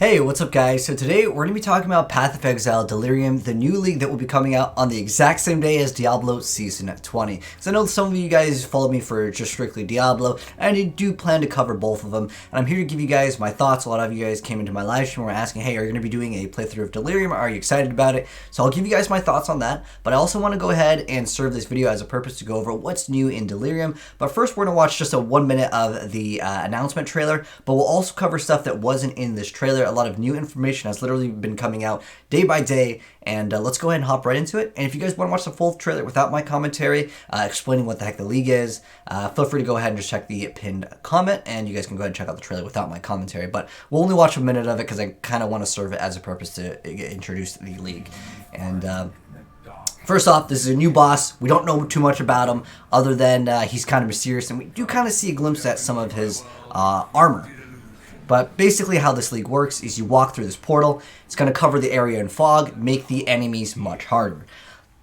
Hey, what's up guys? So today we're going to be talking about Path of Exile Delirium, the new league that will be coming out on the exact same day as Diablo Season 20. Because I know some of you guys follow me for just strictly Diablo, and I do plan to cover both of them. And I'm here to give you guys my thoughts. A lot of you guys came into my live stream and were asking, hey, are you going to be doing a playthrough of Delirium? Are you excited about it? So I'll give you guys my thoughts on that. But I also want to go ahead and serve this video as a purpose to go over what's new in Delirium. But first we're going to watch just a 1 minute of the announcement trailer, but we'll also cover stuff that wasn't in this trailer. A lot of new information has literally been coming out day by day, and let's go ahead and hop right into it. And if you guys want to watch the full trailer without my commentary explaining what the heck the league is, feel free to go ahead and just check the pinned comment, and you guys can go ahead and check out the trailer without my commentary. But we'll only watch a minute of it because I kind of want to serve it as a purpose to introduce the league. And first off, this is a new boss. We don't know too much about him other than he's kind of mysterious, and we do kind of see a glimpse at some of his armor. But basically how this league works is you walk through this portal, it's going to cover the area in fog, make the enemies much harder.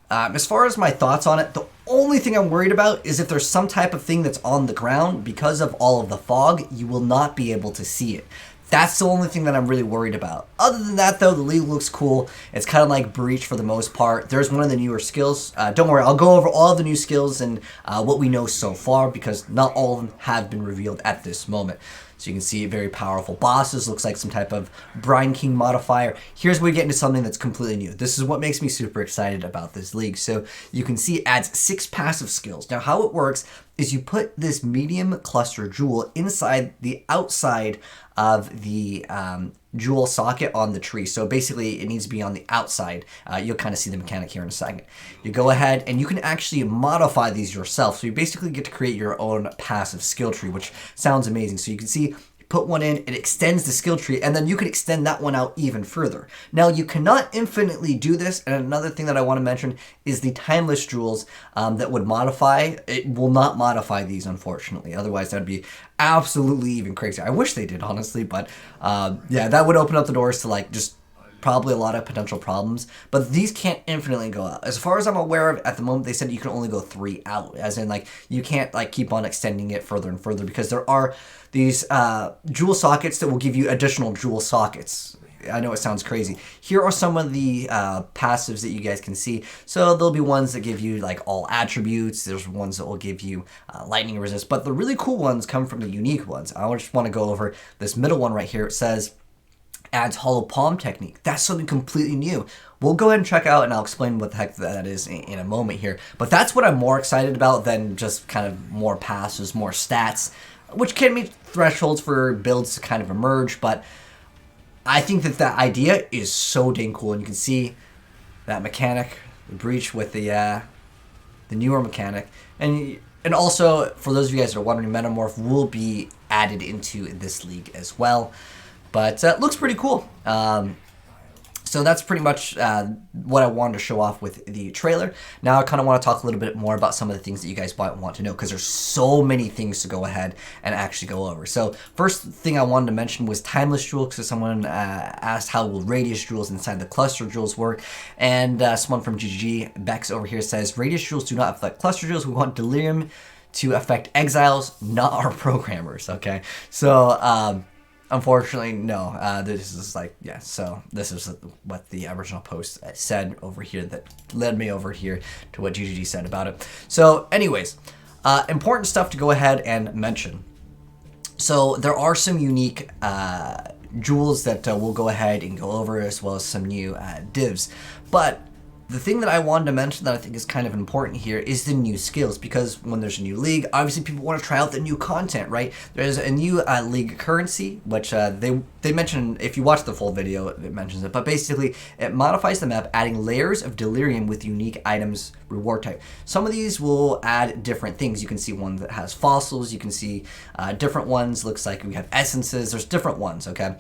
As far as my thoughts on it, the only thing I'm worried about is if there's some type of thing that's on the ground, because of all of the fog, you will not be able to see it. That's the only thing that I'm really worried about. Other than that, though, the league looks cool. It's kind of like Breach for the most part. There's one of the newer skills. Don't worry, I'll go over all of the new skills and what we know so far, because not all of them have been revealed at this moment. So you can see very powerful bosses. Looks like some type of Brine King modifier. Here's where we get into something that's completely new. This is what makes me super excited about this league. So you can see it adds 6 passive skills. Now how it works is you put this medium cluster jewel inside the outside of the jewel socket on the tree. So basically it needs to be on the outside. You'll kind of see the mechanic here in a second. You go ahead and you can actually modify these yourself. So you basically get to create your own passive skill tree, which sounds amazing. So you can see, put one in, it extends the skill tree, and then you can extend that one out even further. Now, you cannot infinitely do this, and another thing that I want to mention is the timeless jewels that would modify. It will not modify these, unfortunately. Otherwise, that would be absolutely even crazy. I wish they did, honestly, but yeah, that would open up the doors to like just probably a lot of potential problems, but these can't infinitely go out. As far as I'm aware of, at the moment, they said you can only go 3 out, as in like you can't like keep on extending it further and further, because there are these jewel sockets that will give you additional jewel sockets. I know it sounds crazy. Here are some of the passives that you guys can see. So there'll be ones that give you like all attributes. There's ones that will give you lightning resist, but the really cool ones come from the unique ones. I just want to go over this middle one right here. It says adds hollow palm technique. That's something completely new. We'll go ahead and check out, and I'll explain what the heck that is in a moment here. But that's what I'm more excited about than just kind of more passes, more stats, which can meet thresholds for builds to kind of emerge. But I think that that idea is so dang cool, and you can see that mechanic, the Breach with the newer mechanic, and also for those of you guys that are wondering, Metamorph will be added into this league as well. But it looks pretty cool. So that's pretty much what I wanted to show off with the trailer. Now I kind of want to talk a little bit more about some of the things that you guys might want to know, because there's so many things to go ahead and actually go over. So first thing I wanted to mention was timeless jewels, because someone asked how will radius jewels inside the cluster jewels work, and someone from GGG, Bex over here, says radius jewels do not affect cluster jewels. We want Delirium to affect exiles, not our programmers. Okay, so unfortunately, no. This is like, yeah, so this is what the original post said over here that led me over here to what GGG said about it. So anyways, important stuff to go ahead and mention. So there are some unique jewels that we'll go ahead and go over, as well as some new divs. But the thing that I wanted to mention that I think is kind of important here is the new skills, because when there's a new league, obviously people want to try out the new content, right? There's a new league currency, which they mentioned, if you watch the full video, it mentions it, but basically it modifies the map, adding layers of Delirium with unique items reward type. Some of these will add different things. You can see one that has fossils, you can see different ones, looks like we have essences, there's different ones, okay?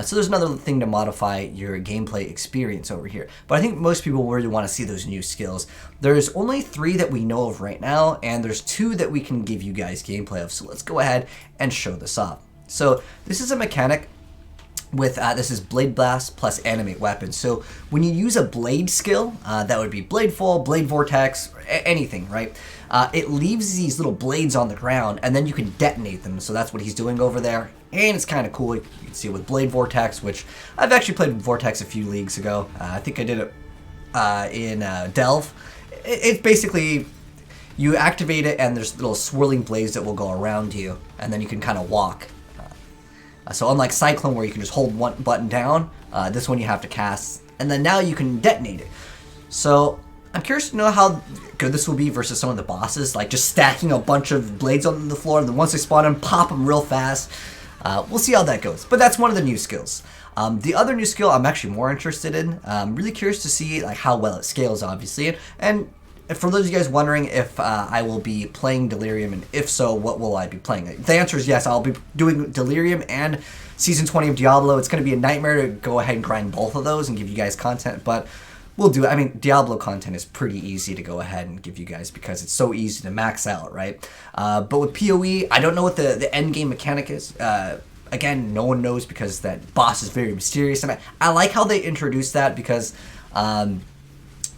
So there's another thing to modify your gameplay experience over here. But I think most people really want to see those new skills. There's only 3 that we know of right now, and there's 2 that we can give you guys gameplay of. So let's go ahead and show this off. So this is a mechanic with this is Blade Blast plus Animate Weapon. So when you use a blade skill, that would be Blade Fall, Blade Vortex, anything, right? It leaves these little blades on the ground, and then you can detonate them. So that's what he's doing over there, and it's kind of cool. You can see it with Blade Vortex, which I've actually played with Vortex a few leagues ago. I think I did it in Delve. It's basically, you activate it, and there's little swirling blades that will go around you, and then you can kind of walk. So unlike Cyclone, where you can just hold one button down, this one you have to cast, and then now you can detonate it. So I'm curious to know how good this will be versus some of the bosses, like just stacking a bunch of blades on the floor, and then once they spawn in, pop them real fast. We'll see how that goes, but that's one of the new skills. The other new skill I'm actually more interested in. I'm really curious to see like how well it scales, obviously, and for those of you guys wondering if I will be playing Delirium, and if so, what will I be playing? The answer is yes, I'll be doing Delirium and Season 20 of Diablo. It's going to be a nightmare to go ahead and grind both of those and give you guys content, but we'll do it. I mean, Diablo content is pretty easy to go ahead and give you guys because it's so easy to max out, right? But with PoE, I don't know what the end game mechanic is. Again, no one knows because that boss is very mysterious. And I like how they introduced that because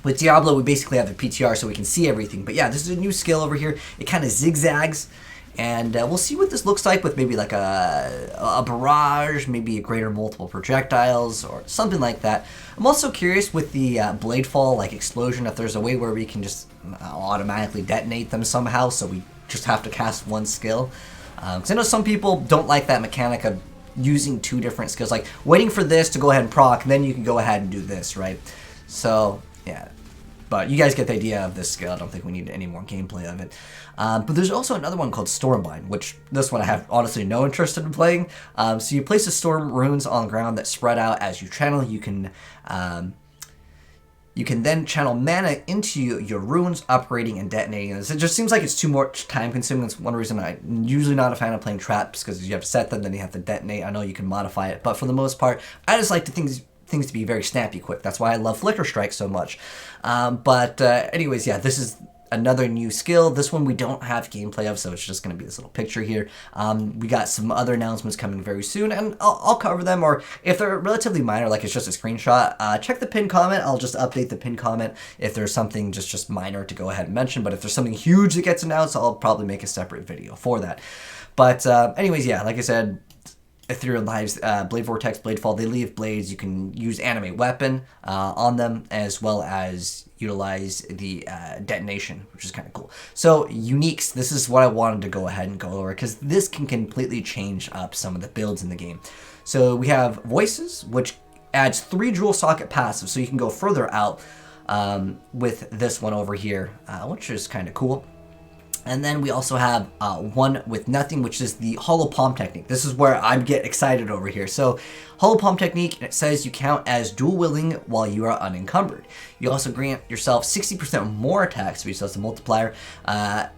with Diablo, we basically have the PTR so we can see everything. But yeah, this is a new skill over here. It kind of zigzags. And we'll see what this looks like with maybe like a barrage, maybe a greater multiple projectiles or something like that. I'm also curious with the blade fall like explosion, if there's a way where we can just automatically detonate them somehow, so we just have to cast one skill. Because I know some people don't like that mechanic of using two different skills, like waiting for this to go ahead and proc, and then you can go ahead and do this, right? So yeah. But you guys get the idea of this skill. I don't think we need any more gameplay of it. But there's also another one called Stormbind, which this one I have honestly no interest in playing. So you place the storm runes on the ground that spread out as you channel. You can then channel mana into your runes, upgrading and detonating. It just seems like it's too much time consuming. That's one reason I'm usually not a fan of playing traps, because you have to set them, then you have to detonate. I know you can modify it, but for the most part, I just like things to be very snappy quick. That's why I love Flicker Strike so much. Anyways, yeah, this is another new skill. This one we don't have gameplay of, so it's just going to be this little picture here. We got some other announcements coming very soon, and I'll cover them, or if they're relatively minor, like it's just a screenshot, check the pinned comment. I'll just update the pinned comment if there's something just minor to go ahead and mention, but if there's something huge that gets announced, I'll probably make a separate video for that. But anyways, yeah, like I said, Ethereal Lives, Blade Vortex, Blade Fall, they leave blades. You can use Animate Weapon on them, as well as utilize the detonation, which is kind of cool. So, uniques, this is what I wanted to go ahead and go over, because this can completely change up some of the builds in the game. So, we have Voices, which adds 3 dual socket passives, so you can go further out with this one over here, which is kind of cool. And then we also have one with nothing, which is the Hollow Palm technique. This is where I get excited over here. So, Hollow Palm technique, it says you count as dual wielding while you are unencumbered. You also grant yourself 60% more attack speed, so that's a multiplier,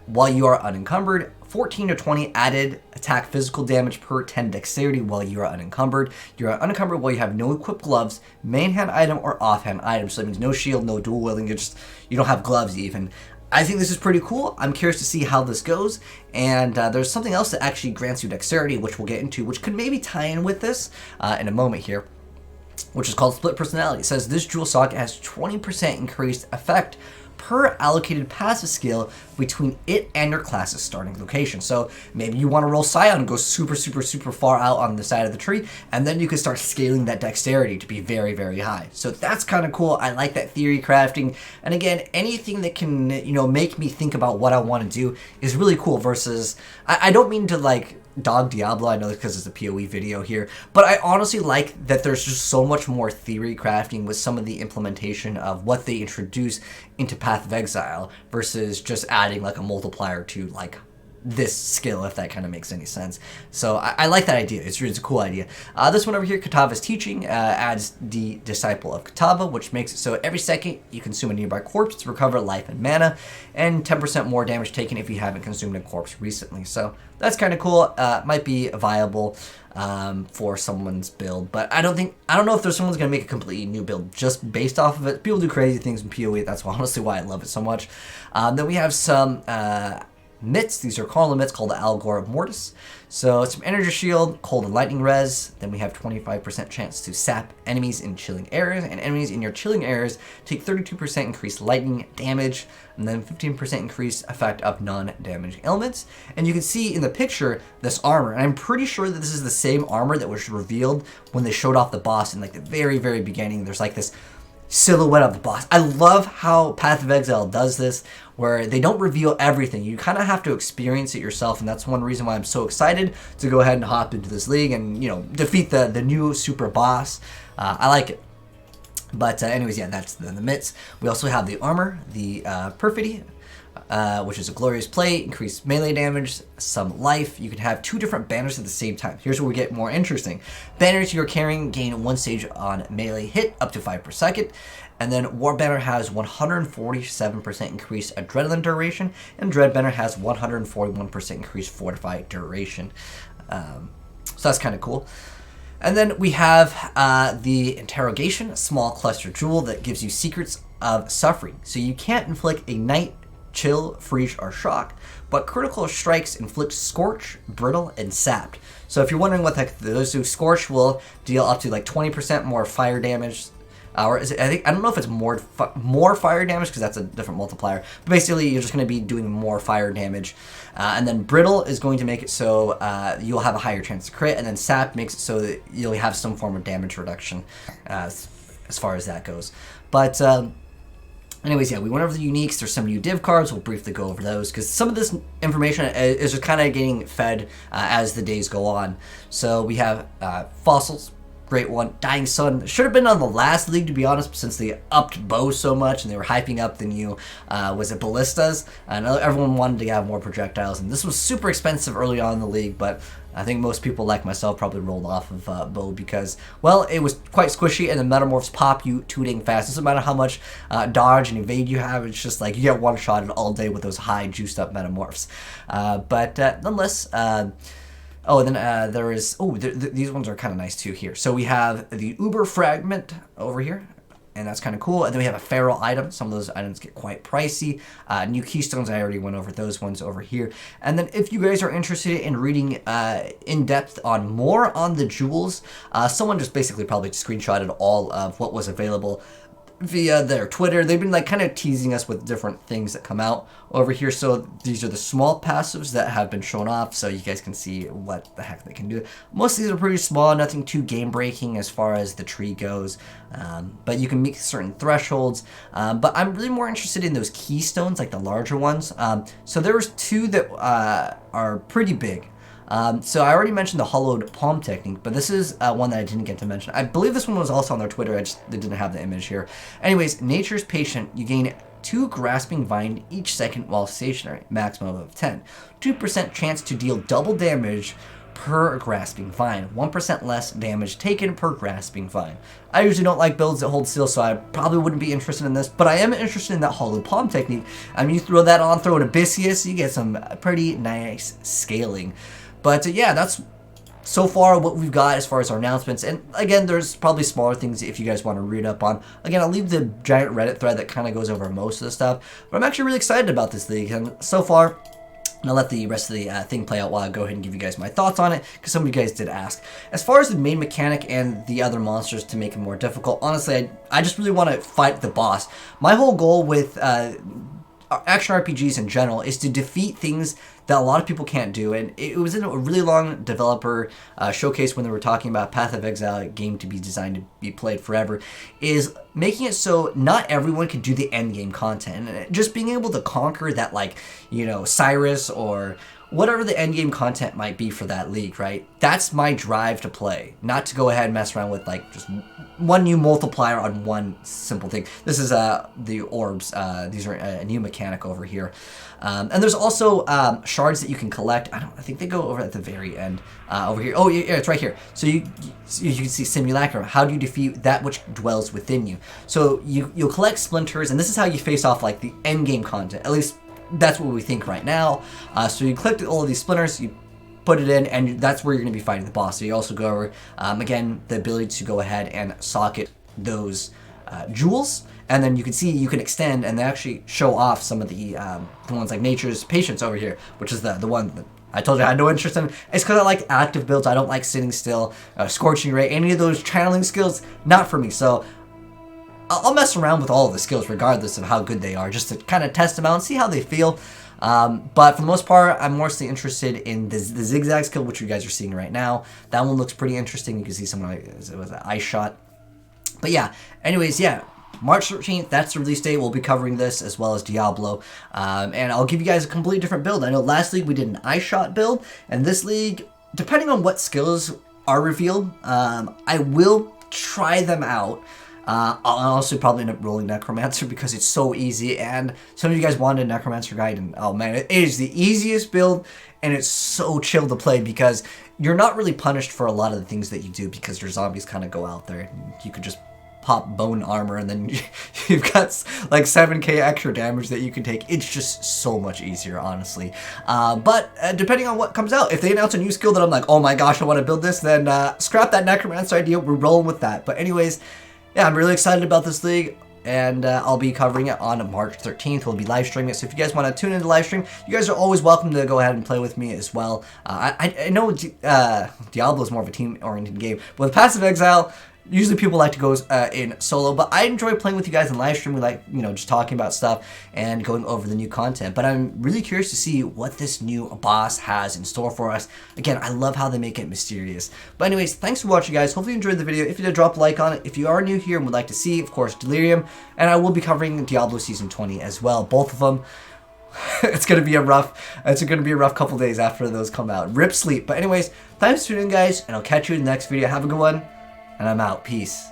while you are unencumbered. 14 to 20 added attack physical damage per 10 dexterity while you are unencumbered. You are unencumbered while you have no equipped gloves, main hand item, or offhand item. So that means no shield, no dual wielding, you don't have gloves even. I think this is pretty cool. I'm curious to see how this goes. And there's something else that actually grants you dexterity, which we'll get into, which could maybe tie in with this in a moment here, which is called Split Personality. It says this dual socket has 20% increased effect per allocated passive skill between it and your class's starting location. So maybe you want to roll Scion and go super far out on the side of the tree, and then you can start scaling that dexterity to be very, very high. So that's kind of cool. I like that theory crafting. And again, anything that can, make me think about what I want to do is really cool versus, I don't mean to like dog Diablo, I know because it's a PoE video here, but I honestly like that there's just so much more theory crafting with some of the implementation of what they introduce into Path of Exile versus just adding like a multiplier to like this skill, if that kind of makes any sense. So I like that idea. It's a cool idea. This one over here, Katava's Teaching, adds the Disciple of Katava, which makes it so every second you consume a nearby corpse to recover life and mana, and 10% more damage taken if you haven't consumed a corpse recently. So that's kind of cool. Might be viable for someone's build, but I don't know if there's someone's gonna make a completely new build just based off of it. People do crazy things in PoE. That's honestly why I love it so much. Then we have some mitts. These are Carnival mitts called the Algor Mortis. So some energy shield, cold and lightning res. Then we have 25% chance to sap enemies in chilling areas, and enemies in your chilling areas take 32% increased lightning damage, and then 15% increased effect of non-damaging elements. And you can see in the picture this armor, and I'm pretty sure that this is the same armor that was revealed when they showed off the boss in like the very, very beginning. There's like this silhouette of the boss. I love how Path of Exile does this, where they don't reveal everything. You kind of have to experience it yourself, and that's one reason why I'm so excited to go ahead and hop into this league and, you know, defeat the new super boss. I like it. But anyways, yeah, that's the mitts. We also have the armor, the Perfidy, which is a glorious plate, increased melee damage, some life. You can have 2 different banners at the same time. Here's where we get more interesting. Banners you're carrying gain 1 stage on melee hit, up to 5 per second. And then War Banner has 147% increased Adrenaline duration, and Dread Banner has 141% increased Fortified duration. So that's kind of cool. And then we have the Interrogation, a small cluster jewel that gives you secrets of suffering. So you can't inflict Ignite, Chill, Freeze, or Shock, but critical strikes inflict Scorch, Brittle, and Sapped. So if you're wondering what those do, Scorch will deal up to like 20% more fire damage. Or is it, I don't know if it's more fire damage because that's a different multiplier. But basically, you're just going to be doing more fire damage. And then Brittle is going to make it so you'll have a higher chance to crit. And then Sap makes it so that you'll have some form of damage reduction as far as that goes. But anyways, yeah, we went over the uniques. There's some new div cards. We'll briefly go over those because some of this information is just kind of getting fed as the days go on. So we have Fossils. Great one. Dying Sun should have been on the last league, to be honest, since they upped bow so much and they were hyping up the new, was it Ballistas? I know everyone wanted to have more projectiles, and this was super expensive early on in the league, but I think most people like myself probably rolled off of bow because, well, it was quite squishy, and the metamorphs pop you tooting fast. It doesn't matter how much dodge and evade you have, it's just like you get one-shotted all day with those high juiced up metamorphs. But nonetheless, oh, and then there is, these ones are kind of nice too here. So we have the Uber Fragment over here, and that's kind of cool. And then we have a Feral item. Some of those items get quite pricey. New Keystones, I already went over those ones over here. And then if you guys are interested in reading in depth on more on the jewels, someone just basically probably screenshotted all of what was available via their Twitter. They've been like kind of teasing us with different things that come out over here. So these are the small passives that have been shown off, so you guys can see what the heck they can do. Most of these are pretty small, nothing too game breaking as far as the tree goes, but you can meet certain thresholds. But I'm really more interested in those keystones, like the larger ones. So there's 2 that are pretty big. So I already mentioned the hollowed palm technique, but this is one that I didn't get to mention. I believe this one was also on their Twitter, they didn't have the image here. Anyways, Nature's Patient, you gain 2 grasping vine each second while stationary, maximum of 10. 2% chance to deal double damage per grasping vine, 1% less damage taken per grasping vine. I usually don't like builds that hold still, so I probably wouldn't be interested in this, but I am interested in that hollowed palm technique. I mean, you throw that on, throw an Abysseus, you get some pretty nice scaling. But yeah, that's so far what we've got as far as our announcements. And again, there's probably smaller things if you guys want to read up on. Again, I'll leave the giant Reddit thread that kind of goes over most of the stuff. But I'm actually really excited about this league. And so far, I'll let the rest of the thing play out while I go ahead and give you guys my thoughts on it, because some of you guys did ask. As far as the main mechanic and the other monsters to make it more difficult, honestly, I just really want to fight the boss. My whole goal with action RPGs in general is to defeat things that a lot of people can't do, and it was in a really long developer showcase when they were talking about Path of Exile, a game to be designed to be played forever, is making it so not everyone can do the end game content, and just being able to conquer that, like, you know, Cyrus or whatever the end game content might be for that league, right? That's my drive to play, not to go ahead and mess around with like just one new multiplier on one simple thing. This is the orbs. These are a new mechanic over here. And there's also shards that you can collect. I think they go over at the very end over here. Oh, yeah, it's right here. So you can see Simulacrum. How do you defeat that which dwells within you? So you'll collect splinters, and this is how you face off like the end game content. At least that's what we think right now. So you collect all of these splinters, you put it in, and that's where you're going to be fighting the boss. So you also go over, again, the ability to go ahead and socket those jewels, and then you can see you can extend, and they actually show off some of the ones like Nature's Patience over here, which is the one that I told you I had no interest in. It's because I like active builds. I don't like sitting still, Scorching Ray, any of those channeling skills, not for me. So I'll mess around with all of the skills regardless of how good they are, just to kind of test them out and see how they feel. But for the most part, I'm mostly interested in the zigzag skill, which you guys are seeing right now. That one looks pretty interesting. You can see someone, it was an ice shot. But yeah, anyways, yeah. March 13th, that's the release date. We'll be covering this as well as Diablo. And I'll give you guys a completely different build. I know last league we did an ice shot build, and this league, depending on what skills are revealed, I will try them out. I'll also probably end up rolling Necromancer because it's so easy, and some of you guys wanted Necromancer Guide, and oh man, it is the easiest build, and it's so chill to play because you're not really punished for a lot of the things that you do because your zombies kind of go out there, and you could just pop bone armor, and then you've got like 7k extra damage that you can take. It's just so much easier, honestly. But depending on what comes out, if they announce a new skill that I'm like, oh my gosh, I want to build this, then scrap that Necromancer idea. We're rolling with that. But anyways, yeah, I'm really excited about this league, and I'll be covering it on March 13th. We'll be live streaming it, so if you guys want to tune into the live stream, you guys are always welcome to go ahead and play with me as well. I know Diablo is more of a team-oriented game, but with Passive Exile, usually people like to go in solo, but I enjoy playing with you guys in live stream. We like, just talking about stuff and going over the new content. But I'm really curious to see what this new boss has in store for us. Again, I love how they make it mysterious. But anyways, thanks for watching, guys. Hopefully you enjoyed the video. If you did, drop a like on it. If you are new here and would like to see, of course, Delirium, and I will be covering Diablo Season 20 as well, both of them. It's gonna be a rough couple days after those come out. Rip sleep. But anyways, thanks for tuning in, guys, and I'll catch you in the next video. Have a good one. And I'm out. Peace.